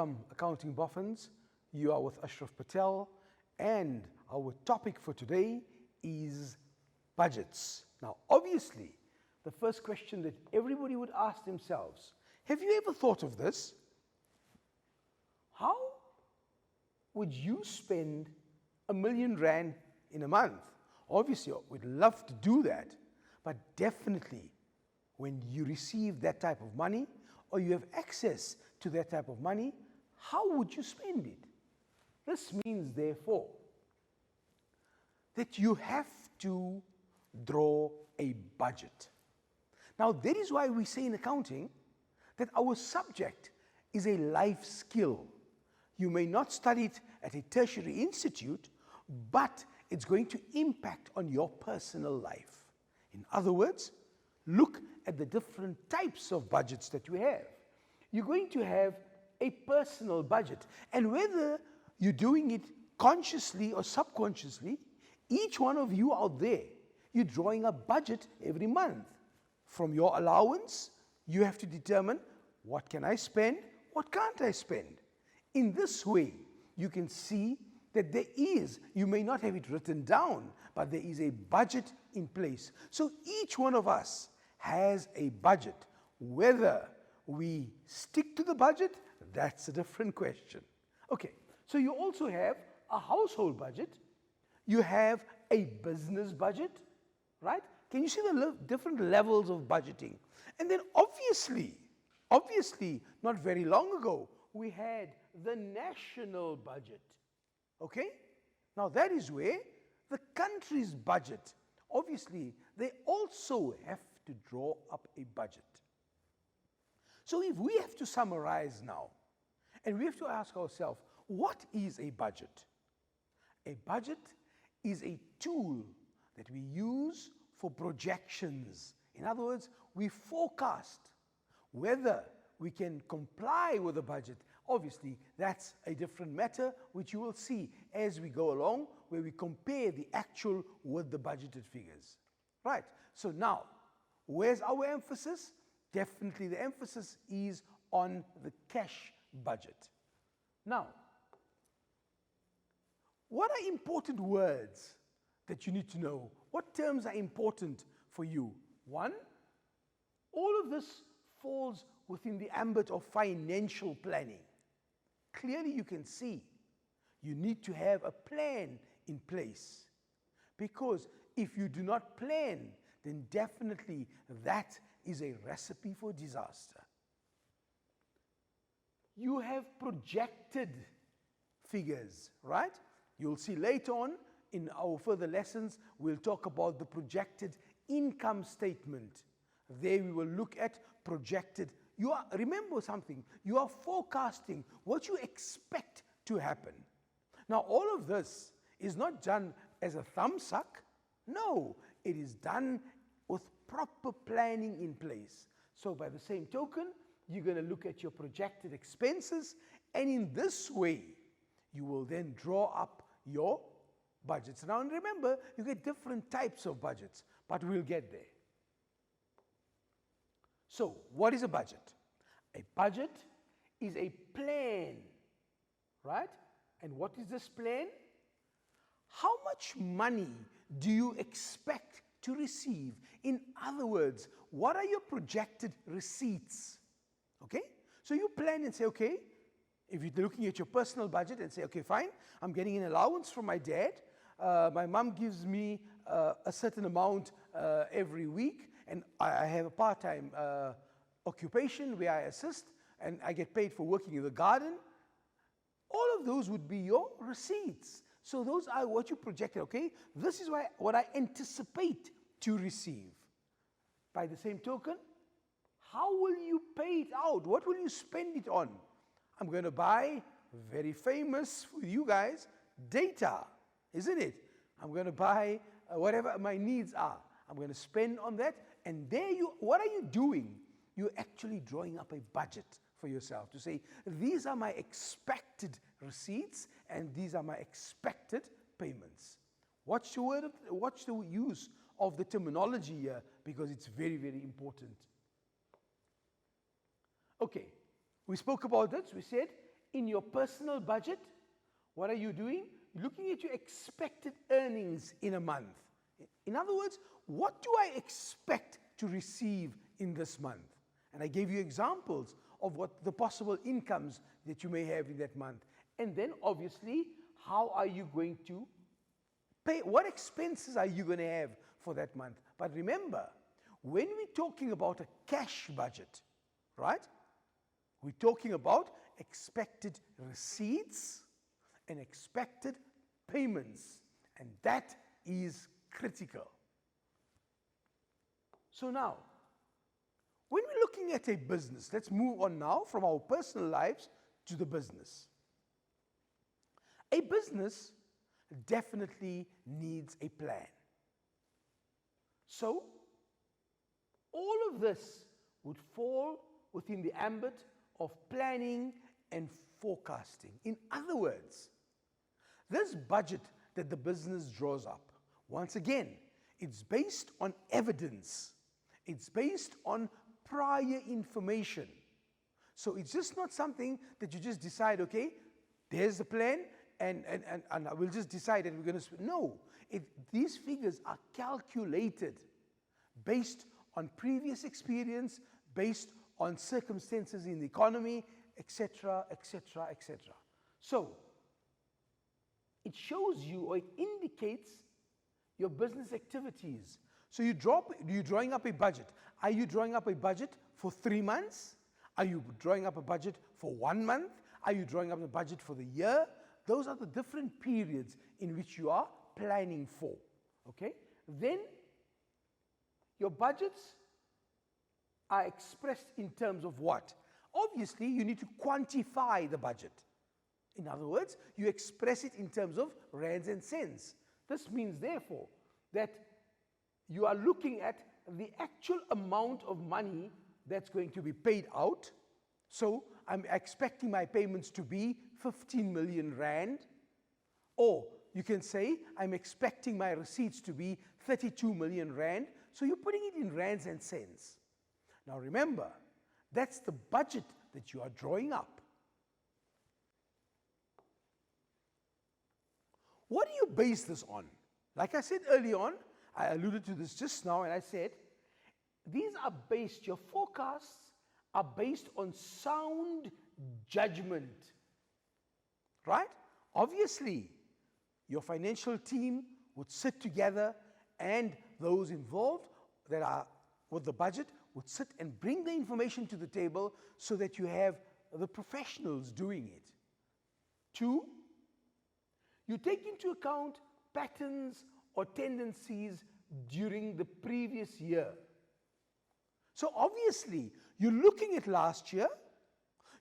Welcome, Accounting Boffins. You are with Ashraf Patel, and our topic for today is budgets. Now, obviously, the first question that everybody would ask themselves, have you ever thought of this? How would you spend R1,000,000 in a month? Obviously, we'd love to do that, but definitely when you receive that type of money or you have access to that type of money, how would you spend it? This means, therefore, that you have to draw a budget. Now, that is why we say in accounting that our subject is a life skill. You may not study it at a tertiary institute, but it's going to impact on your personal life. In other words, look at the different types of budgets that you have. You're going to have a personal budget, and whether you're doing it consciously or subconsciously, each one of you out there, you're drawing a budget every month. From your allowance, you have to determine what can I spend, what can't I spend. In this way, you can see that there is, you may not have it written down, but there is a budget in place. So each one of us has a budget. Whether we stick to the budget, that's a different question. Okay, so you also have a household budget. You have a business budget, right? Can you see the different levels of budgeting? And then obviously, not very long ago, we had the national budget. Okay? Now that is where the country's budget, obviously, they also have to draw up a budget. So if we have to summarize now, and we have to ask ourselves, what is a budget? A budget is a tool that we use for projections. In other words, we forecast whether we can comply with the budget. Obviously, that's a different matter, which you will see as we go along, where we compare the actual with the budgeted figures. Right, so now, where's our emphasis? Definitely the emphasis is on the cash budget. Now, what are important words that you need to know? What terms are important for you? One, all of this falls within the ambit of financial planning. Clearly you can see you need to have a plan in place, because if you do not plan, then definitely that is a recipe for disaster. You have projected figures, right? You'll see later on in our further lessons, we'll talk about the projected income statement. There we will look at projected. Remember something, you are forecasting what you expect to happen. Now, all of this is not done as a thumbsuck. No, it is done with proper planning in place. So by the same token, you're going to look at your projected expenses, and in this way, you will then draw up your budgets. Now, and remember, you get different types of budgets, but we'll get there. So, what is a budget? A budget is a plan, right? And what is this plan? How much money do you expect to receive? In other words, what are your projected receipts? Okay? So you plan and say, okay, if you're looking at your personal budget and say, okay, fine, I'm getting an allowance from my dad. My mom gives me a certain amount every week, and I have a part-time occupation where I assist, and I get paid for working in the garden. All of those would be your receipts. So those are what you projected, okay? This is what I anticipate to receive. By the same token, how will you pay it out? What will you spend it on? I'm going to buy, very famous for you guys, data, isn't it? I'm going to buy whatever my needs are. I'm going to spend on that. And what are you doing? You're actually drawing up a budget for yourself to say, these are my expected receipts and these are my expected payments. Watch the use of the terminology here, because it's very, very important. Okay, we spoke about this. We said in your personal budget, what are you doing? You're looking at your expected earnings in a month. In other words, what do I expect to receive in this month? And I gave you examples of what the possible incomes that you may have in that month. And then obviously, how are you going to pay? What expenses are you going to have for that month? But remember, when we're talking about a cash budget, right? We're talking about expected receipts and expected payments. And that is critical. So now, when we're looking at a business, let's move on now from our personal lives to the business. A business definitely needs a plan. So, all of this would fall within the ambit of planning and forecasting. In other words, this budget that the business draws up, once again, it's based on evidence. It's based on prior information. So it's just not something that you just decide, okay, there's the plan, and we'll just decide that we're going to... No, these figures are calculated based on previous experience, based on circumstances in the economy, etc., etc., etc. So, it shows you, or it indicates your business activities. So you're drawing up a budget. Are you drawing up a budget for 3 months? Are you drawing up a budget for 1 month? Are you drawing up a budget for the year? Those are the different periods in which you are planning for. Okay? Then, your budgets are expressed in terms of what? Obviously, you need to quantify the budget. In other words, you express it in terms of rands and cents. This means, therefore, that you are looking at the actual amount of money that's going to be paid out. So, I'm expecting my payments to be 15 million rand. Or, you can say, I'm expecting my receipts to be 32 million rand. So, you're putting it in rands and cents. Now remember, that's the budget that you are drawing up. What do you base this on? Like I said early on, I alluded to this just now, and I said, these are based, your forecasts are based on sound judgment, right? Obviously, your financial team would sit together, and those involved that are with the budget would sit and bring the information to the table so that you have the professionals doing it. 2, you take into account patterns or tendencies during the previous year. So obviously, you're looking at last year,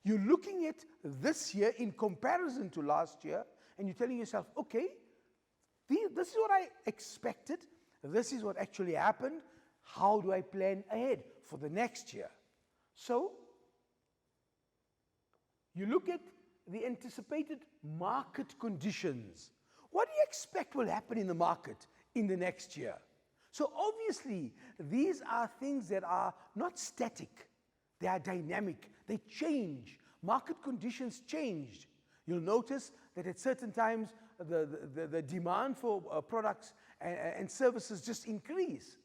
you're looking at this year in comparison to last year, and you're telling yourself, okay, this is what I expected, this is what actually happened, how do I plan ahead for the next year? So, you look at the anticipated market conditions. What do you expect will happen in the market in the next year? So obviously, these are things that are not static. They are dynamic. They change. Market conditions changed. You'll notice that at certain times, the demand for products and services just increase.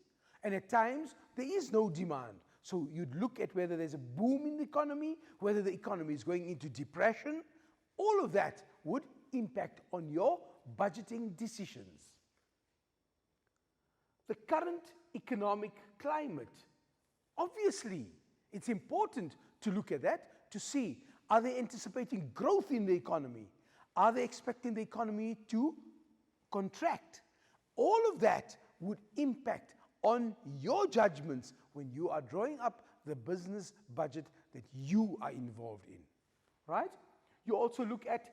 And at times, there is no demand. So you'd look at whether there's a boom in the economy, whether the economy is going into depression. All of that would impact on your budgeting decisions. The current economic climate. Obviously, it's important to look at that to see, are they anticipating growth in the economy? Are they expecting the economy to contract? All of that would impact on your judgments when you are drawing up the business budget that you are involved in, right? You also look at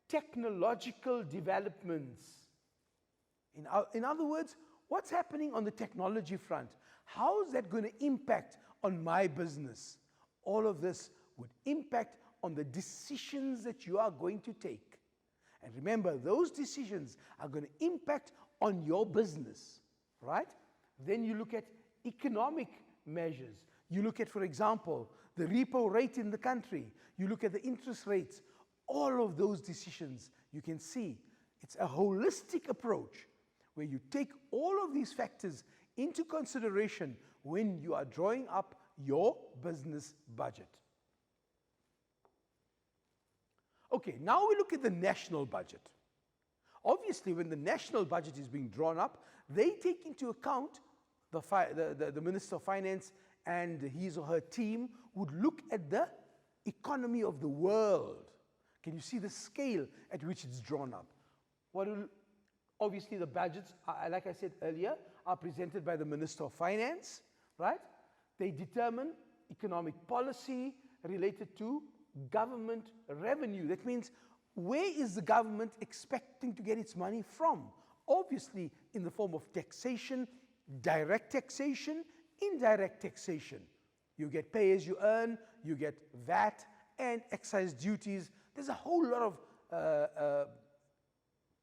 technological developments. In other words, what's happening on the technology front? How is that going to impact on my business? All of this would impact on the decisions that you are going to take. And remember, those decisions are going to impact on your business, right? Then you look at economic measures. You look at, for example, the repo rate in the country. You look at the interest rates all of those decisions, you can see it's a holistic approach where you take all of these factors into consideration when you are drawing up your business budget. Okay, now we look at the national budget. Obviously, when the national budget is being drawn up, they take into account the Minister of Finance and his or her team would look at the economy of the world. Can you see the scale at which it's drawn up? Obviously, the budgets, like I said earlier, are presented by the Minister of Finance, right? They determine economic policy related to government revenue. That means, where is the government expecting to get its money from? Obviously, in the form of taxation, direct taxation, indirect taxation. You get pay as you earn, you get VAT and excise duties. There's a whole lot of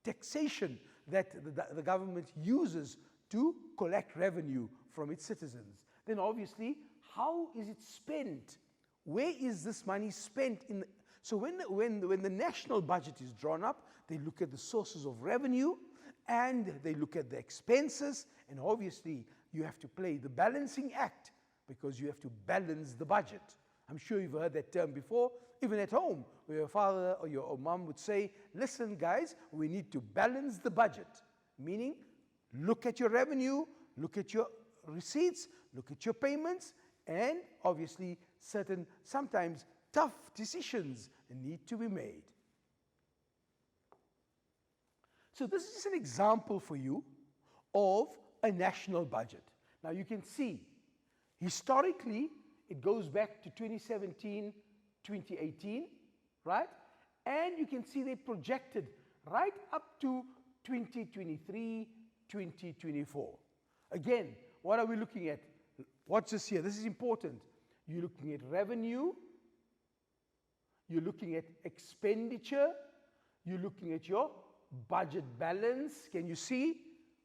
taxation that the government uses to collect revenue from its citizens. Then obviously, how is it spent? Where is this money spent? So when the national budget is drawn up, they look at the sources of revenue and they look at the expenses, and obviously you have to play the balancing act because you have to balance the budget. I'm sure you've heard that term before, even at home, where your father or your mom would say, listen guys, we need to balance the budget. Meaning, look at your revenue, look at your receipts, look at your payments, and obviously certain, sometimes tough decisions need to be made. So this is just an example for you of a national budget. Now you can see, historically, it goes back to 2017, 2018, right? And you can see they projected right up to 2023, 2024. Again, what are we looking at? Watch this here. This is important. You're looking at revenue. You're looking at expenditure. You're looking at your budget balance. Can you see?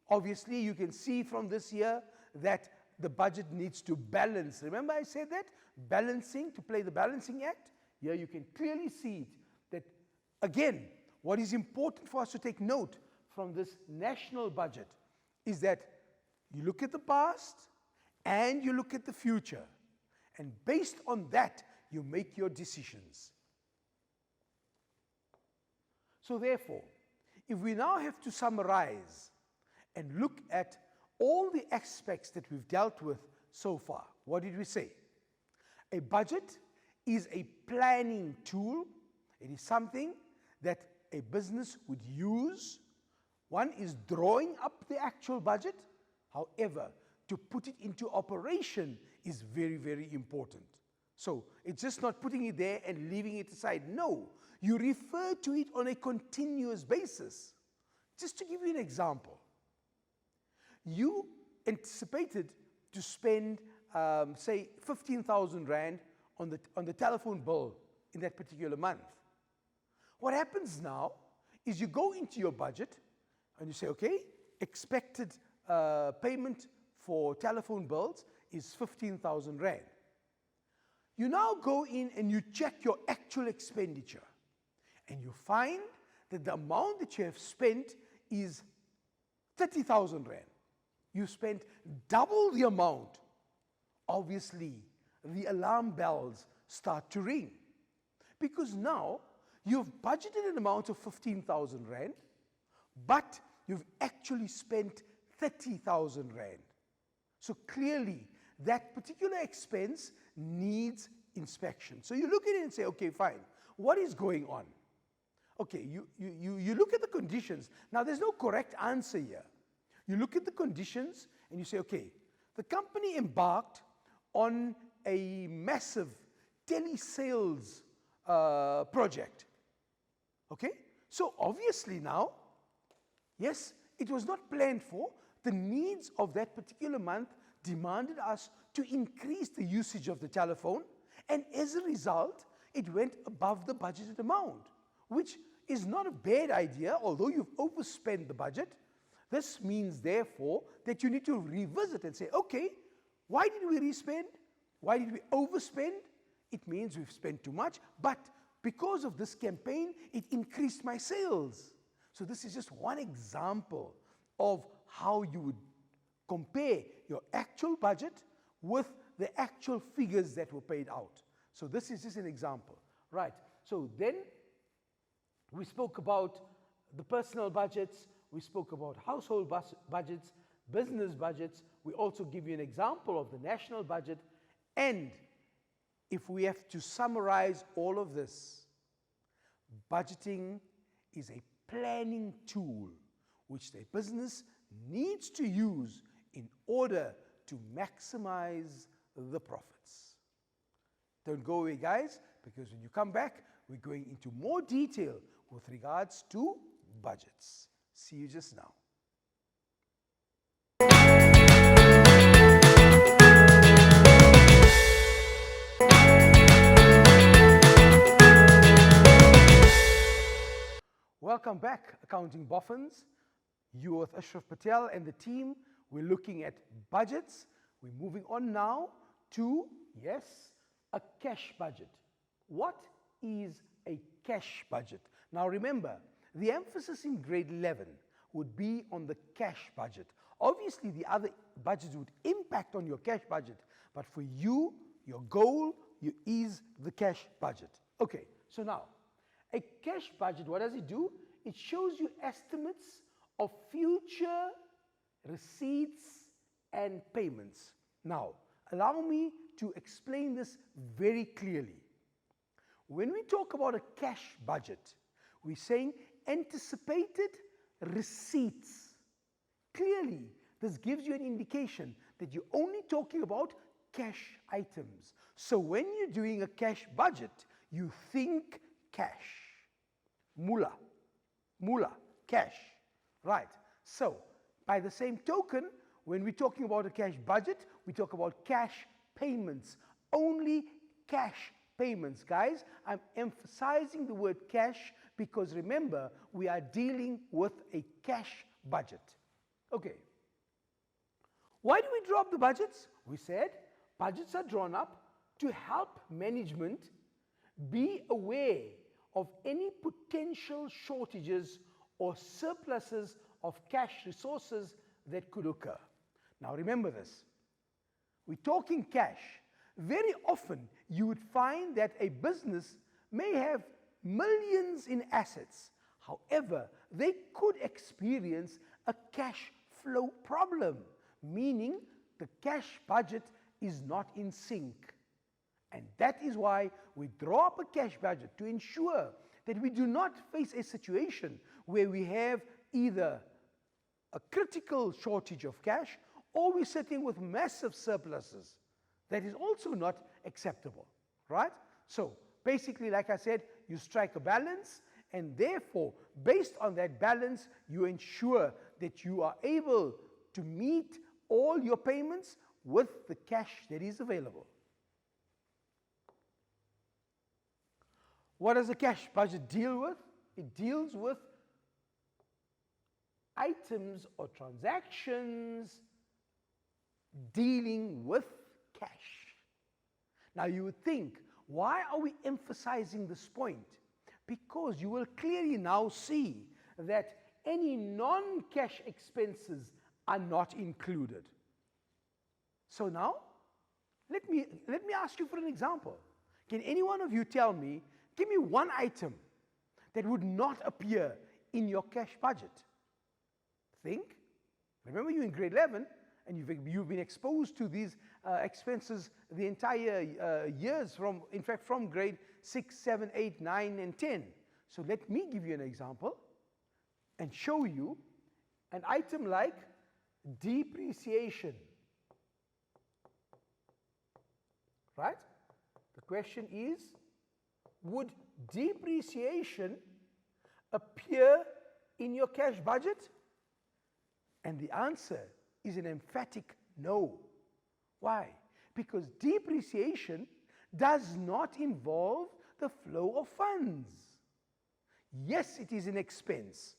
Obviously, you can see from this here that the budget needs to balance. Remember I said that? Balancing, to play the balancing act. Here you can clearly see it. That, again, what is important for us to take note from this national budget is that you look at the past and you look at the future. And based on that, you make your decisions. So therefore, if we now have to summarize and look at all the aspects that we've dealt with so far, what did we say? A budget is a planning tool. It is something that a business would use. One is drawing up the actual budget. However, to put it into operation is very, very important. So it's just not putting it there and leaving it aside. No, you refer to it on a continuous basis. Just to give you an example, you anticipated to spend, say, 15,000 Rand on the telephone bill in that particular month. What happens now is you go into your budget and you say, okay, expected payment for telephone bills is 15,000 Rand. You now go in and you check your actual expenditure, and you find that the amount that you have spent is 30,000 Rand. You spent double the amount. Obviously, the alarm bells start to ring, because now you've budgeted an amount of 15,000 Rand, but you've actually spent 30,000 Rand. So clearly, that particular expense needs inspection. So you look at it and say, okay, fine, what is going on? Okay, you look at the conditions. Now, there's no correct answer here. You look at the conditions and you say, okay, the company embarked on a massive telesales project. Okay? So obviously now, yes, it was not planned for. The needs of that particular month demanded us to increase the usage of the telephone, and as a result, it went above the budgeted amount, which is not a bad idea, although you've overspent the budget. This means, therefore, that you need to revisit and say, okay, why did we respend? Why did we overspend? It means we've spent too much, but because of this campaign, it increased my sales. So this is just one example of how you would compare your actual budget with the actual figures that were paid out. So this is just an example, right? So then we spoke about the personal budgets, we spoke about household budgets, business budgets. We also give you an example of the national budget. And if we have to summarize all of this, budgeting is a planning tool which the business needs to use in order to maximize the profits. Don't go away, guys, because when you come back, we're going into more detail with regards to budgets. See you just now. Welcome back, Accounting Boffins. You're with Ashraf Patel and the team. We're looking at budgets. We're moving on now to, yes, a cash budget. What is a cash budget? Now remember, the emphasis in grade 11 would be on the cash budget. Obviously, the other budgets would impact on your cash budget, but for you, your goal is the cash budget. Okay, so now, a cash budget, what does it do? It shows you estimates of future receipts and payments. Now, allow me to explain this very clearly. When we talk about a cash budget, we're saying anticipated receipts. Clearly, this gives you an indication that you're only talking about cash items. So when you're doing a cash budget, you think cash. Mula, cash, right? So, by the same token, when we're talking about a cash budget, we talk about cash payments, only cash payments. Guys, I'm emphasizing the word cash because remember, we are dealing with a cash budget. Okay. Why do we draw up the budgets? We said budgets are drawn up to help management be aware of any potential shortages or surpluses of cash resources that could occur. Now remember this, we're talking cash. Very often you would find that a business may have millions in assets. However, they could experience a cash flow problem, meaning the cash budget is not in sync. And that is why we draw up a cash budget to ensure that we do not face a situation where we have either a critical shortage of cash or we're sitting with massive surpluses. That is also not acceptable, right? So basically, like I said, you strike a balance, and therefore, based on that balance, you ensure that you are able to meet all your payments with the cash that is available. What does a cash budget deal with? It deals with items or transactions dealing with cash. Now you would think, why are we emphasizing this point? Because you will clearly now see that any non-cash expenses are not included. So now, let me ask you for an example. Can any one of you tell me, give me one item that would not appear in your cash budget? Think. Remember, you're in grade 11 and you've been exposed to these expenses the entire years, in fact from grade 6, 7, 8, 9 and 10. So let me give you an example and show you an item like depreciation. Right? The question is, would depreciation appear in your cash budget? And the answer is an emphatic no. Why? Because depreciation does not involve the flow of funds. Yes, it is an expense.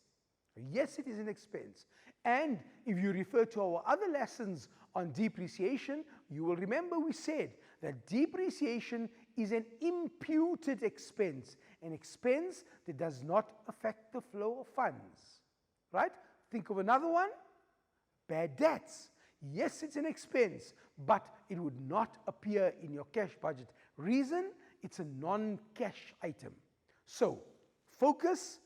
Yes, it is an expense. And if you refer to our other lessons on depreciation, you will remember we said that depreciation is an imputed expense. an expense that does not affect the flow of funds. Right? Think of another one. Bad debts. Yes, it's an expense, but it would not appear in your cash budget. Reason, it's a non-cash item. So, focus,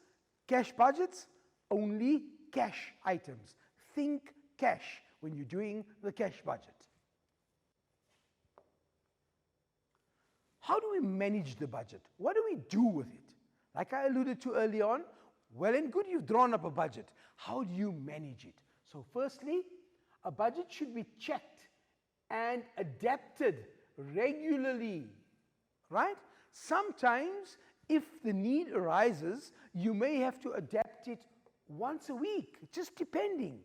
cash budgets, only cash items. Think cash when you're doing the cash budget. How do we manage the budget? What do we do with it? Like I alluded to early on, well and good, you've drawn up a budget. How do you manage it? So firstly, a budget should be checked and adapted regularly, right? Sometimes, if the need arises, you may have to adapt it once a week, just depending.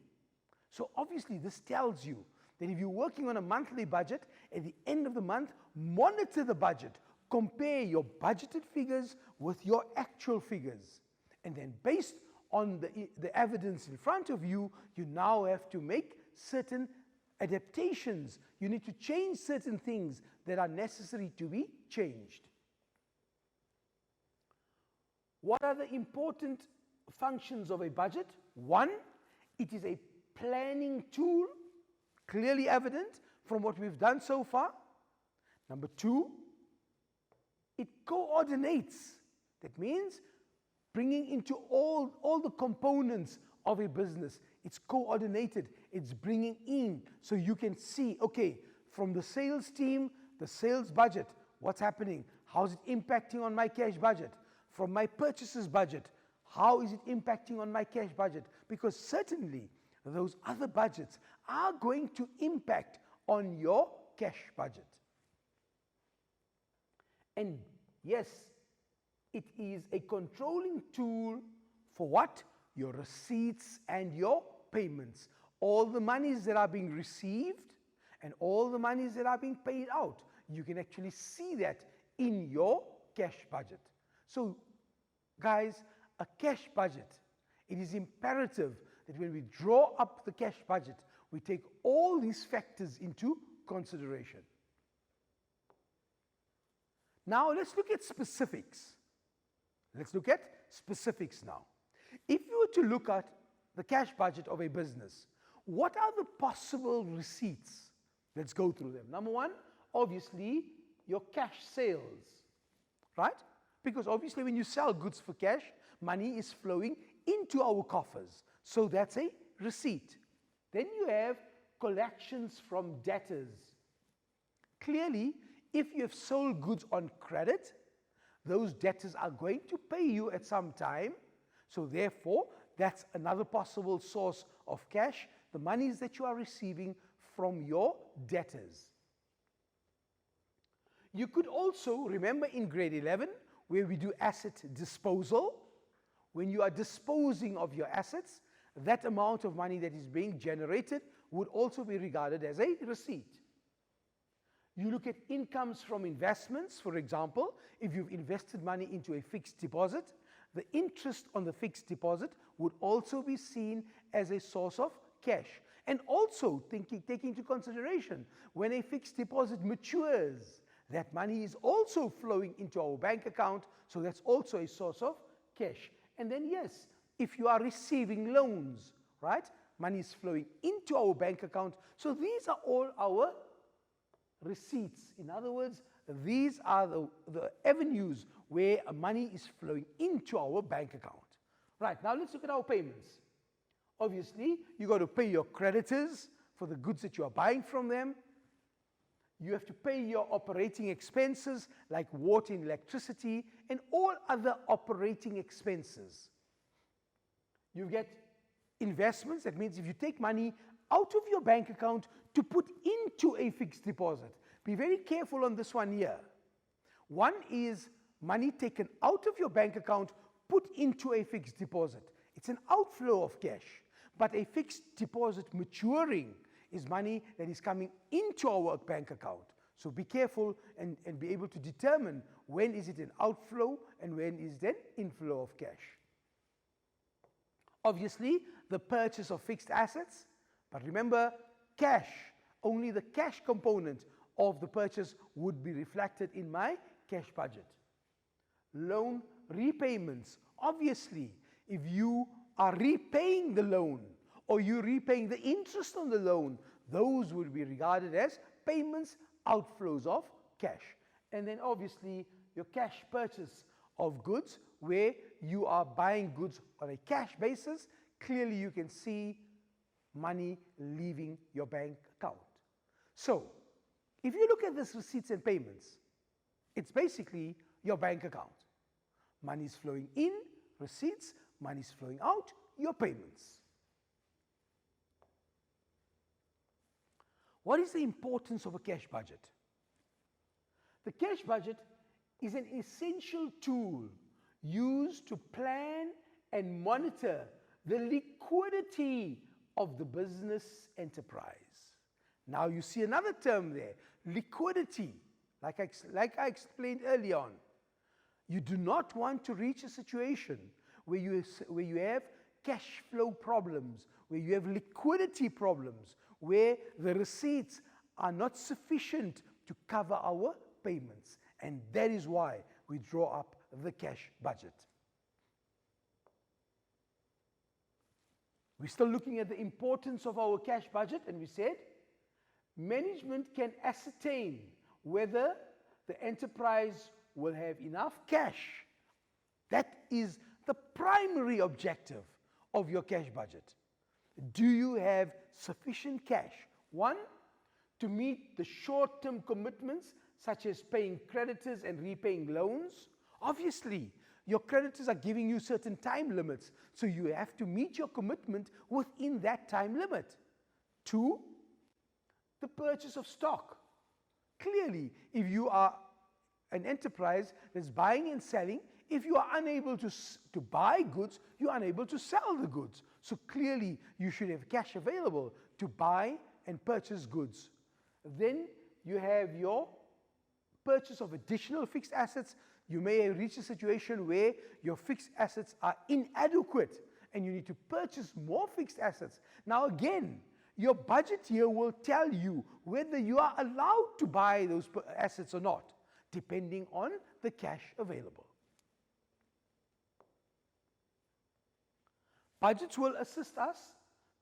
So obviously, this tells you that if you're working on a monthly budget, at the end of the month, monitor the budget, compare your budgeted figures with your actual figures, and then based on the evidence in front of you, you now have to make certain adaptations. You need to change certain things that are necessary to be changed. What are the important functions of a budget? One, it is a planning tool, clearly evident from what we've done so far. Number two, it coordinates. That means bringing into all the components of a business. It's coordinated, it's bringing in, so you can see, okay, from the sales team, the sales budget, what's happening? How's it impacting on my cash budget? From my purchases budget, how is it impacting on my cash budget? Because certainly, those other budgets are going to impact on your cash budget. And yes, it is a controlling tool for what? Your receipts and your payments. All the monies that are being received and all the monies that are being paid out. You can actually see that in your cash budget. So, guys, a cash budget, it is imperative that when we draw up the cash budget, we take all these factors into consideration. Now, let's look at specifics. Let's look at specifics now. If you were to look at the cash budget of a business, what are the possible receipts? Let's go through them. Number one, obviously, your cash sales, right? Because obviously when you sell goods for cash, money is flowing into our coffers. So that's a receipt. Then you have collections from debtors. Clearly, if you have sold goods on credit, those debtors are going to pay you at some time. So therefore, that's another possible source of cash, the monies that you are receiving from your debtors. You could also, remember in grade 11, where we do asset disposal, when you are disposing of your assets, that amount of money that is being generated would also be regarded as a receipt. You look at incomes from investments, for example, if you've invested money into a fixed deposit, the interest on the fixed deposit would also be seen as a source of cash. And also taking into consideration, when a fixed deposit matures, that money is also flowing into our bank account, so that's also a source of cash. And then yes, if you are receiving loans, right, money is flowing into our bank account, so these are all our receipts. In other words, these are the avenues where money is flowing into our bank account. Right, now let's look at our payments. Obviously, you got to pay your creditors for the goods that you are buying from them. You have to pay your operating expenses like water and electricity and all other operating expenses. You get investments. That means if you take money out of your bank account to put into a fixed deposit. Be very careful on this one here. One is money taken out of your bank account, put into a fixed deposit. It's an outflow of cash. But a fixed deposit maturing is money that is coming into our bank account. So be careful and be able to determine when is it an outflow and when is it an inflow of cash. Obviously, the purchase of fixed assets, but remember, cash, only the cash component of the purchase would be reflected in my cash budget. Loan repayments. Obviously, if you are repaying the loan or you're repaying the interest on the loan, those would be regarded as payments, outflows of cash. And then obviously your cash purchase of goods, where you are buying goods on a cash basis, clearly you can see money leaving your bank account. So, if you look at this receipts and payments, it's basically your bank account. Money is flowing in, receipts, money is flowing out, your payments. What is the importance of a cash budget? The cash budget is an essential tool used to plan and monitor the liquidity of the business enterprise. Now you see another term there, liquidity. Like I explained early on, you do not want to reach a situation where you have cash flow problems, where you have liquidity problems, where the receipts are not sufficient to cover our payments. And that is why we draw up the cash budget. We're still looking at the importance of our cash budget, and we said management can ascertain whether the enterprise will have enough cash. That is the primary objective of your cash budget. Do you have sufficient cash? One, to meet the short-term commitments such as paying creditors and repaying loans. Obviously, your creditors are giving you certain time limits, so you have to meet your commitment within that time limit. Two, the purchase of stock. Clearly, if you are an enterprise that's buying and selling, if you are unable to buy goods, you are unable to sell the goods. So clearly, you should have cash available to buy and purchase goods. Then you have your purchase of additional fixed assets. You may reach a situation where your fixed assets are inadequate and you need to purchase more fixed assets. Now again, your budget here will tell you whether you are allowed to buy those assets or not, depending on the cash available. Budgets will assist us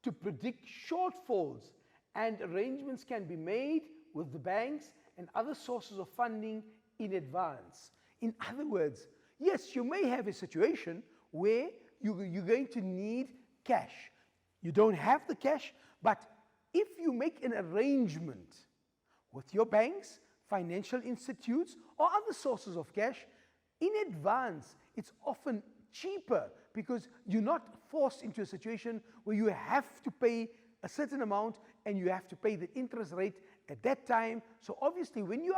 to predict shortfalls, and arrangements can be made with the banks and other sources of funding in advance. In other words, yes, you may have a situation where you're going to need cash. You don't have the cash, but if you make an arrangement with your banks, financial institutes, or other sources of cash in advance, it's often cheaper because you're not forced into a situation where you have to pay a certain amount and you have to pay the interest rate at that time. So obviously when you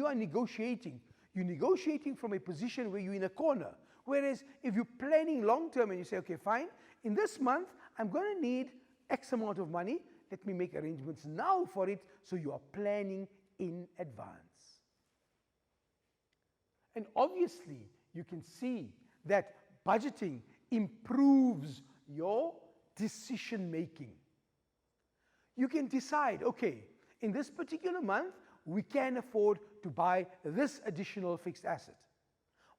are negotiating, you're negotiating from a position where you're in a corner. Whereas if you're planning long term and you say, okay, fine, in this month I'm going to need X amount of money, let me make arrangements now for it, so you are planning in advance. And obviously you can see that budgeting improves your decision making. You can decide, okay, in this particular month, we can afford to buy this additional fixed asset.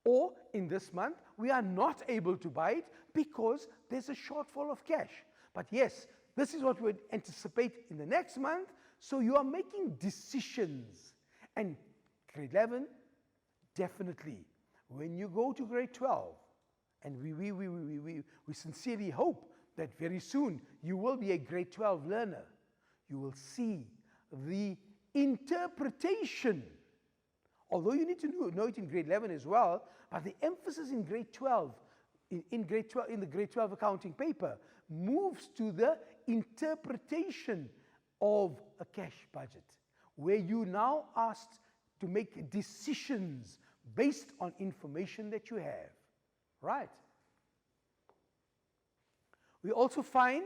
Or in this month, we are not able to buy it because there's a shortfall of cash. But yes, this is what we would anticipate in the next month, so you are making decisions. And grade 11, definitely, when you go to grade 12, and we sincerely hope that very soon you will be a grade 12 learner, you will see the interpretation, although you need to know it in grade 11 as well, but the emphasis in grade 12, in the grade 12 accounting paper, moves to the interpretation of a cash budget, where you now asked to make decisions based on information that you have. Right? We also find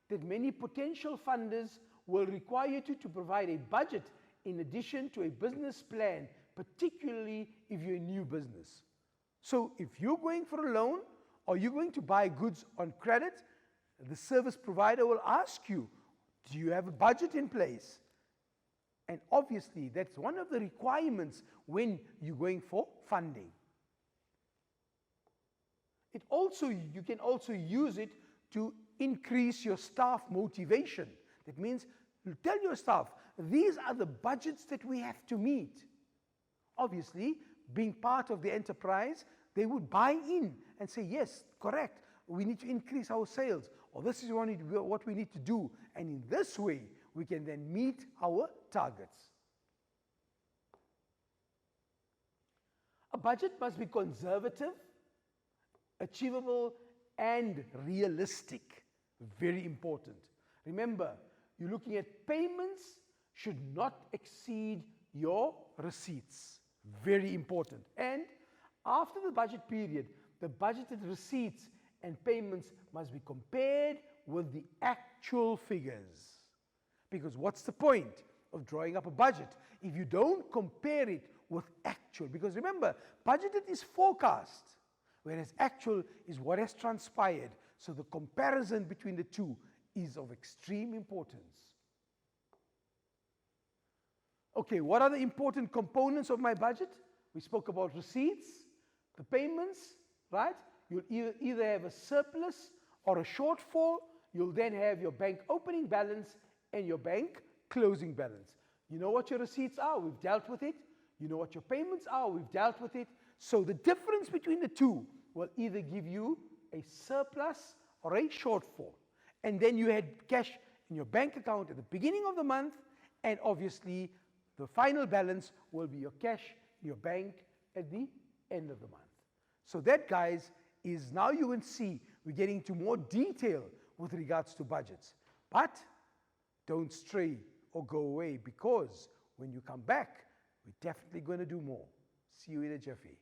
that many potential funders will require you to provide a budget in addition to a business plan, particularly if you're a new business. So if you're going for a loan or you're going to buy goods on credit, the service provider will ask you, do you have a budget in place? And obviously that's one of the requirements when you're going for funding. You can also use it to increase your staff motivation. That means you tell your staff, these are the budgets that we have to meet. Obviously, being part of the enterprise, they would buy in and say, yes, correct, we need to increase our sales, or this is what we need to do. And in this way, we can then meet our targets. A budget must be conservative, achievable, and realistic. Very important. Remember, you're looking at payments should not exceed your receipts. Very important. And after the budget period, the budgeted receipts and payments must be compared with the actual figures. Because what's the point of drawing up a budget if you don't compare it with actual? Because remember, budgeted is forecast, whereas actual is what has transpired. So the comparison between the two is of extreme importance. Okay, what are the important components of my budget? We spoke about receipts, the payments, right? You'll either have a surplus or a shortfall. You'll then have your bank opening balance and your bank closing balance. You know what your receipts are? We've dealt with it. You know what your payments are? We've dealt with it. So the difference between the two will either give you a surplus or a shortfall. And then you had cash in your bank account at the beginning of the month, and obviously the final balance will be your cash in your bank at the end of the month. So that, guys, is now you will see we're getting into more detail with regards to budgets. But don't stray or go away, because when you come back, we're definitely going to do more. See you in a jiffy.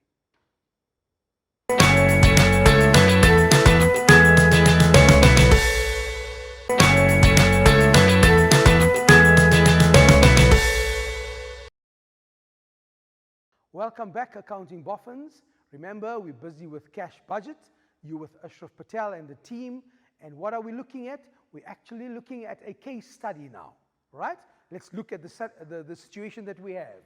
Welcome back, accounting boffins. Remember, we're busy with cash budget. You with Ashraf Patel and the team. And what are we looking at? We're actually looking at a case study now, right? Let's look at the situation that we have.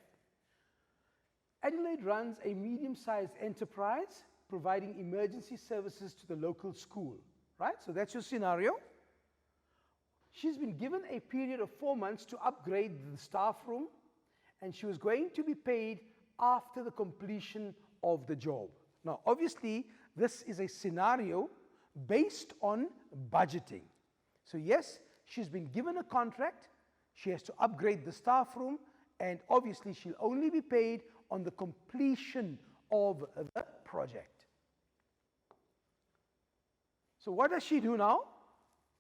Adelaide runs a medium-sized enterprise providing emergency services to the local school, right? So that's your scenario. She's been given a period of 4 months to upgrade the staff room, and she was going to be paid after the completion of the job. Now, obviously, this is a scenario based on budgeting. So yes, she's been given a contract, she has to upgrade the staff room, and obviously she'll only be paid on the completion of the project. So what does she do now?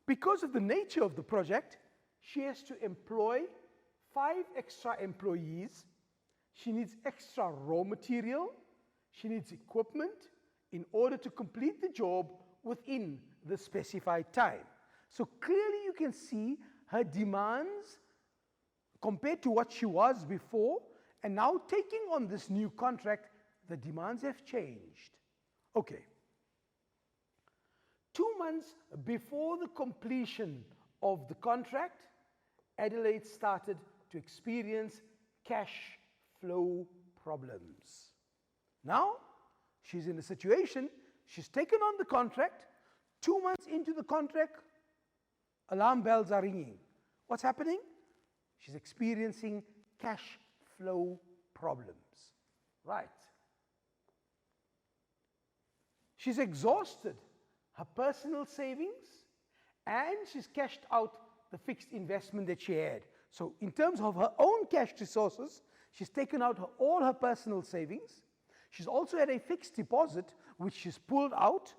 Because of the nature of the project, she has to employ 5 extra employees. She needs extra raw material. She needs equipment in order to complete the job within the specified time. So clearly you can see her demands compared to what she was before, and now taking on this new contract, the demands have changed. Okay. 2 months before the completion of the contract, Adelaide started to experience cash flow problems. Now, she's in a situation, she's taken on the contract, 2 months into the contract, alarm bells are ringing. What's happening? She's experiencing cash flow problems. Right. She's exhausted her personal savings, and she's cashed out the fixed investment that she had. So in terms of her own cash resources, she's taken out all her personal savings. She's also had a fixed deposit, which she's pulled out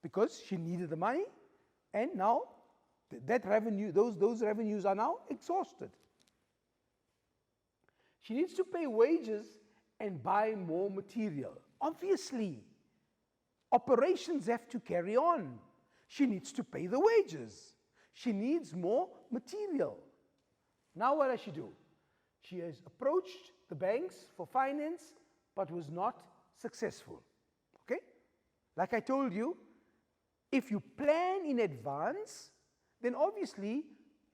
because she needed the money, and now that revenue, those revenues are now exhausted. She needs to pay wages and buy more material. Obviously, operations have to carry on. She needs to pay the wages. She needs more material. Now what does she do? She has approached the banks for finance, but was not successful. Okay? Like I told you, if you plan in advance, then obviously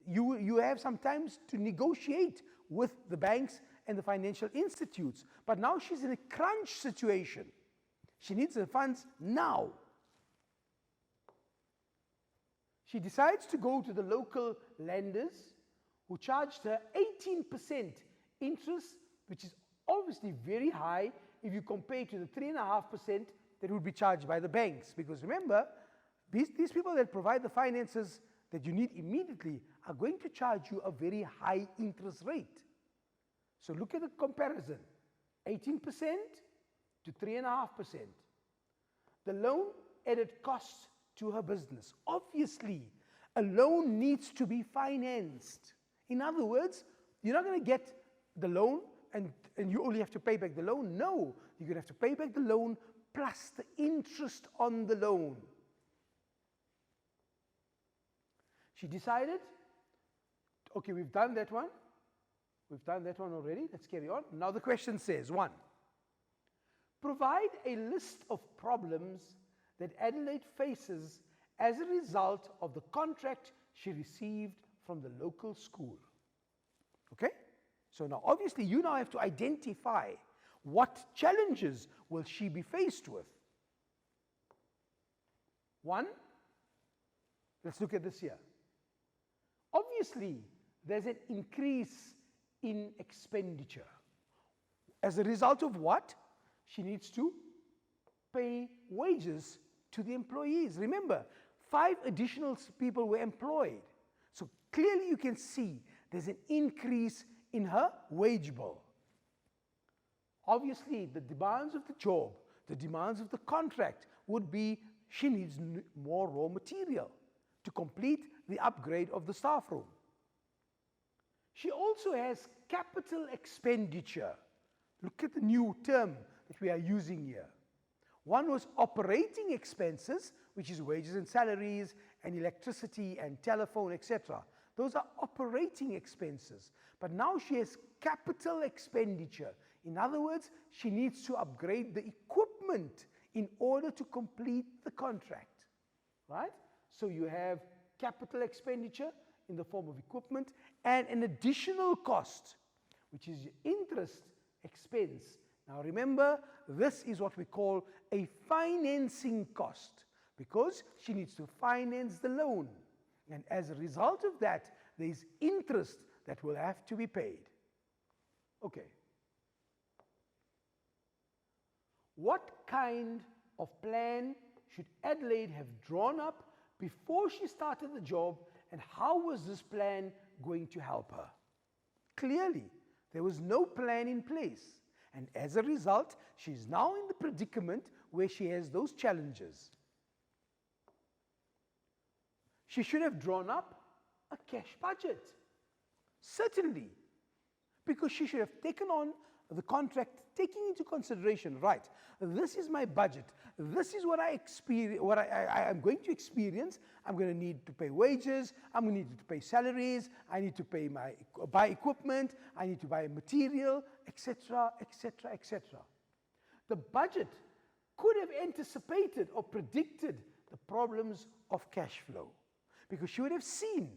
you have sometimes to negotiate with the banks and the financial institutes. But now she's in a crunch situation. She needs the funds now. She decides to go to the local lenders who charged her 18% interest, which is obviously very high if you compare to the 3.5% that would be charged by the banks. Because remember, these people that provide the finances that you need immediately are going to charge you a very high interest rate. So look at the comparison, 18% to 3.5%. The loan added costs to her business. Obviously, a loan needs to be financed. In other words, you're not going to get the loan and you only have to pay back the loan. No, you're going to have to pay back the loan plus the interest on the loan. She decided, okay, we've done that one. We've done that one already. Let's carry on. Now the question says, 1. Provide a list of problems that Adelaide faces as a result of the contract she received from the local school. Okay? So now obviously you now have to identify what challenges will she be faced with. 1, let's look at this here. Obviously, there's an increase in expenditure. As a result of what? She needs to pay wages to the employees. Remember, 5 additional people were employed. So clearly you can see there's an increase in her wage bill. Obviously, the demands of the job, the demands of the contract would be she needs more raw material to complete the upgrade of the staff room. She also has capital expenditure. Look at the new term that we are using here. One was operating expenses, which is wages and salaries and electricity and telephone, etc. Those are operating expenses. But now she has capital expenditure. In other words, she needs to upgrade the equipment in order to complete the contract. Right? So you have capital expenditure in the form of equipment and an additional cost, which is interest expense. Now remember, this is what we call a financing cost because she needs to finance the loan. And as a result of that, there is interest that will have to be paid. Okay. What kind of plan should Adelaide have drawn up before she started the job, and how was this plan going to help her? Clearly, there was no plan in place. And as a result, she's now in the predicament where she has those challenges. She should have drawn up a cash budget. Certainly. Because she should have taken on the contract, taking into consideration, right, this is my budget. This is what I am going to experience. I'm going to need to pay wages. I'm going to need to pay salaries. I need to buy equipment. I need to buy material, etc., etc., etc. The budget could have anticipated or predicted the problems of cash flow because she would have seen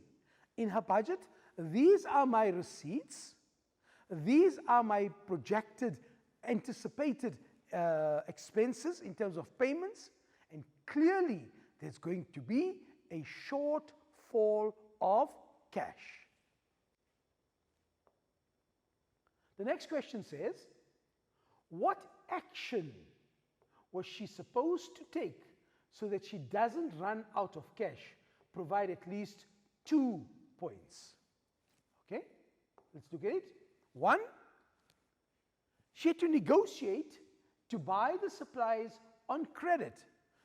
in her budget, these are my receipts. These are my projected, anticipated expenses in terms of payments, and clearly there's going to be a shortfall of cash. The next question says, what action was she supposed to take so that she doesn't run out of cash? Provide at least 2 points. Okay, let's look at it. 1, she had to negotiate to buy the supplies on credit.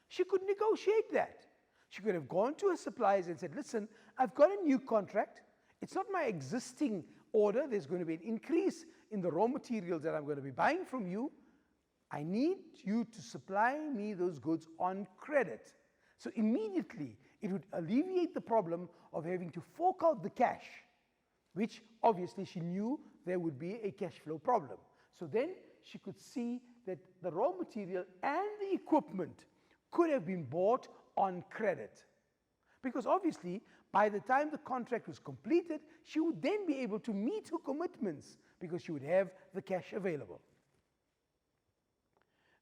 She could negotiate that. She could have gone to her suppliers and said, listen, I've got a new contract. It's not my existing order. There's going to be an increase in the raw materials that I'm going to be buying from you. I need you to supply me those goods on credit. So immediately, it would alleviate the problem of having to fork out the cash, which obviously she knew there would be a cash flow problem. So then she could see that the raw material and the equipment could have been bought on credit. Because obviously, by the time the contract was completed, she would then be able to meet her commitments because she would have the cash available.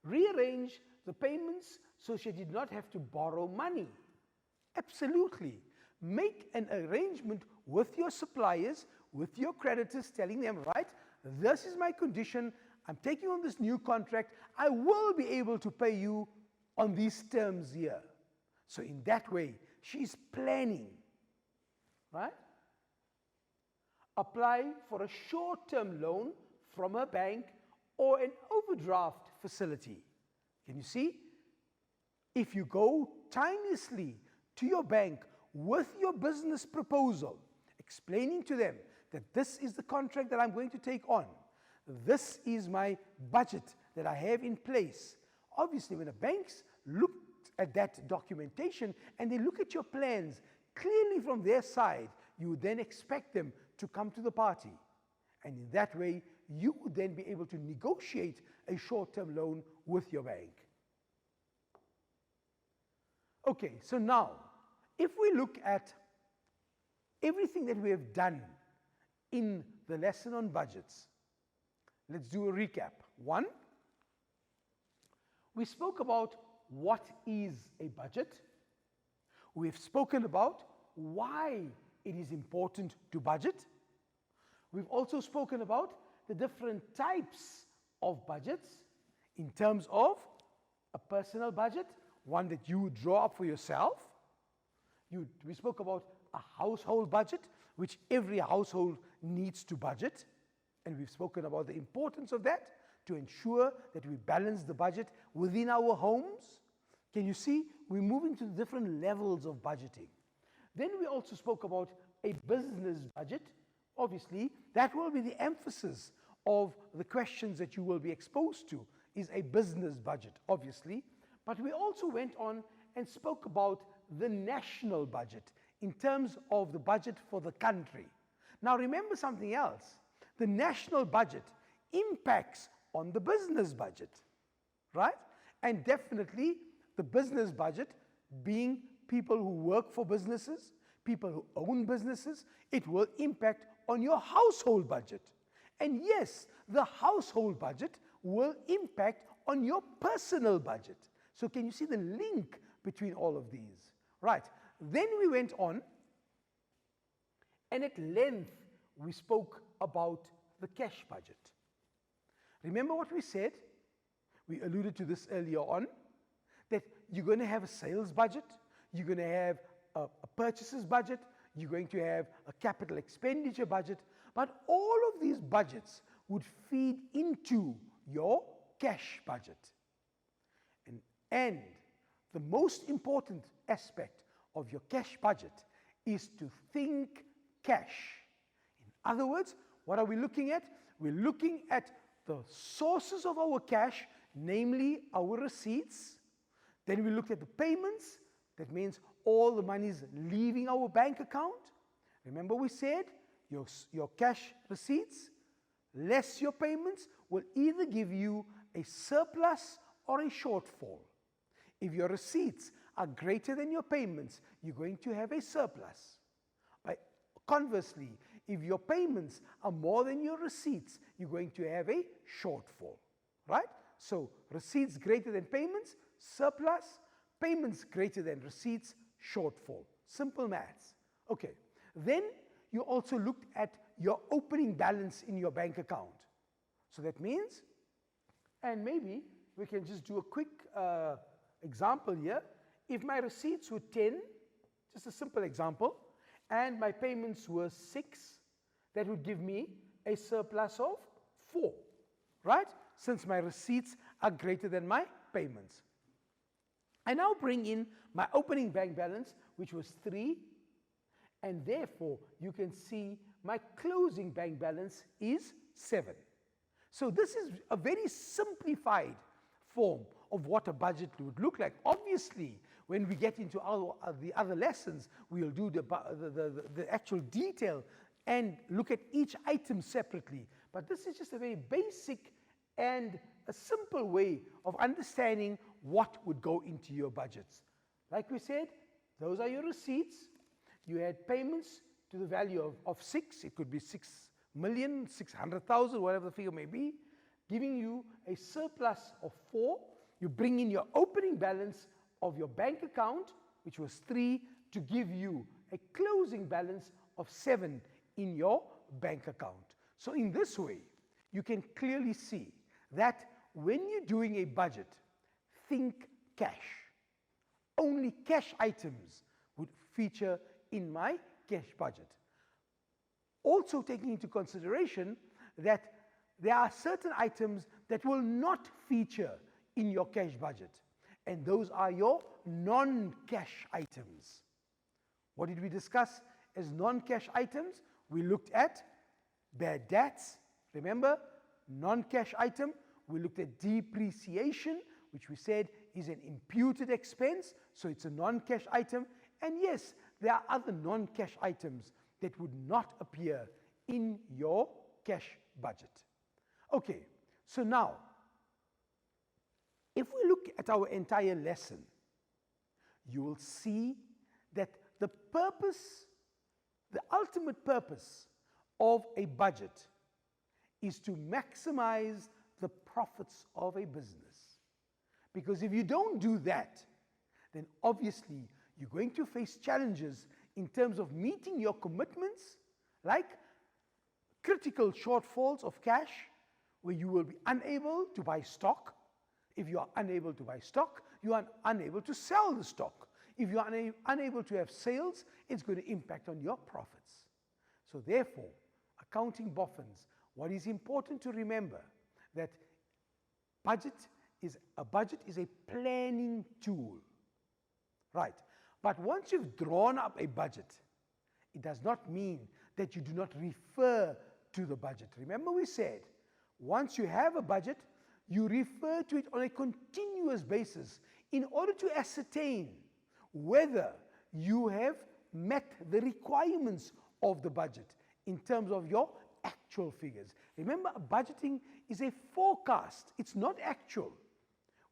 Rearrange the payments so she did not have to borrow money. Absolutely. Make an arrangement with your suppliers, with your creditors, telling them, right, this is my condition, I'm taking on this new contract, I will be able to pay you on these terms here. So in that way, she's planning, right? Apply for a short-term loan from a bank or an overdraft facility. Can you see? If you go timelessly to your bank with your business proposal, explaining to them that this is the contract that I'm going to take on, this is my budget that I have in place. Obviously, when the banks look at that documentation and they look at your plans clearly from their side, you would then expect them to come to the party. And in that way, you would then be able to negotiate a short-term loan with your bank. Okay, so now, if we look at everything that we have done in the lesson on budgets, let's do a recap. 1, we spoke about what is a budget. We've spoken about why it is important to budget. We've also spoken about the different types of budgets in terms of a personal budget, one that you draw up for yourself. We spoke about a household budget, which every household needs to budget. And we've spoken about the importance of that to ensure that we balance the budget within our homes. Can you see? We're moving to different levels of budgeting. Then we also spoke about a business budget. Obviously, that will be the emphasis of the questions that you will be exposed to, is a business budget, obviously. But we also went on and spoke about the national budget in terms of the budget for the country. Now remember something else. The national budget impacts on the business budget, right? And definitely the business budget, being people who work for businesses, people who own businesses, it will impact on your household budget. And yes, the household budget will impact on your personal budget. So can you see the link between all of these? Right. Then we went on, and at length we spoke about the cash budget. Remember what we said? We alluded to this earlier on, that you're going to have a sales budget, you're going to have a purchases budget, you're going to have a capital expenditure budget, but all of these budgets would feed into your cash budget. And the most important aspect of your cash budget is to think cash. In other words, what are we looking at? We're looking at the sources of our cash, namely our receipts. Then we look at the payments. That means all the money is leaving our bank account. Remember we said your cash receipts less your payments will either give you a surplus or a shortfall. If your receipts are greater than your payments, you're going to have a surplus. Conversely, if your payments are more than your receipts, you're going to have a shortfall, right? So receipts greater than payments, surplus; payments greater than receipts, shortfall. Simple maths. Okay. Then you also looked at your opening balance in your bank account. So that means, and maybe we can just do a quick example here. If my receipts were 10, just a simple example, and my payments were 6, that would give me a surplus of 4, right? Since my receipts are greater than my payments. I now bring in my opening bank balance, which was 3, and therefore you can see my closing bank balance is 7. So this is a very simplified form of what a budget would look like. Obviously, when we get into the other lessons, we'll do the actual detail and look at each item separately. But this is just a very basic and a simple way of understanding what would go into your budgets. Like we said, those are your receipts. You had payments to the value of 6. It could be 6,600,000, whatever the figure may be, giving you a surplus of 4. You bring in your opening balance of your bank account, which was 3, to give you a closing balance of 7 in your bank account. So in this way, you can clearly see that when you're doing a budget, think cash. Only cash items would feature in my cash budget. Also taking into consideration that there are certain items that will not feature in your cash budget, and those are your non-cash items. What did we discuss as non-cash items? We looked at bad debts, remember, non-cash item. We looked at depreciation, which we said is an imputed expense, so it's a non-cash item. And yes, there are other non-cash items that would not appear in your cash budget. Okay, so now, if we look at our entire lesson, you will see that the purpose, the ultimate purpose of a budget is to maximize the profits of a business. Because if you don't do that, then obviously you're going to face challenges in terms of meeting your commitments, like critical shortfalls of cash, where you will be unable to buy stock. If you are unable to buy stock, you are unable to sell the stock. If you are unable to have sales, it's going to impact on your profits. So therefore, accounting boffins, what is important to remember that a budget is a planning tool, right? But once you've drawn up a budget, it does not mean that you do not refer to the budget. Remember we said, once you have a budget, you refer to it on a continuous basis in order to ascertain whether you have met the requirements of the budget in terms of your actual figures. Remember, budgeting is a forecast, it's not actual.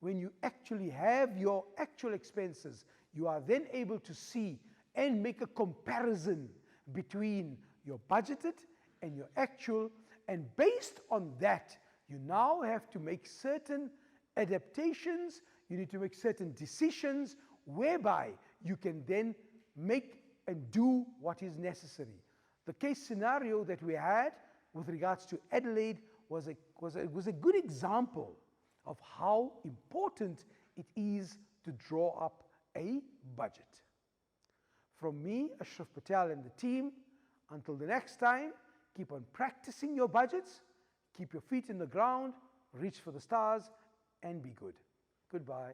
When you actually have your actual expenses, you are then able to see and make a comparison between your budgeted and your actual, and based on that, you now have to make certain adaptations, you need to make certain decisions whereby you can then make and do what is necessary. The case scenario that we had with regards to Adelaide was a good example of how important it is to draw up a budget. From me, Ashraf Patel, and the team, until the next time, keep on practicing your budgets, keep your feet in the ground, reach for the stars, and be good. Goodbye.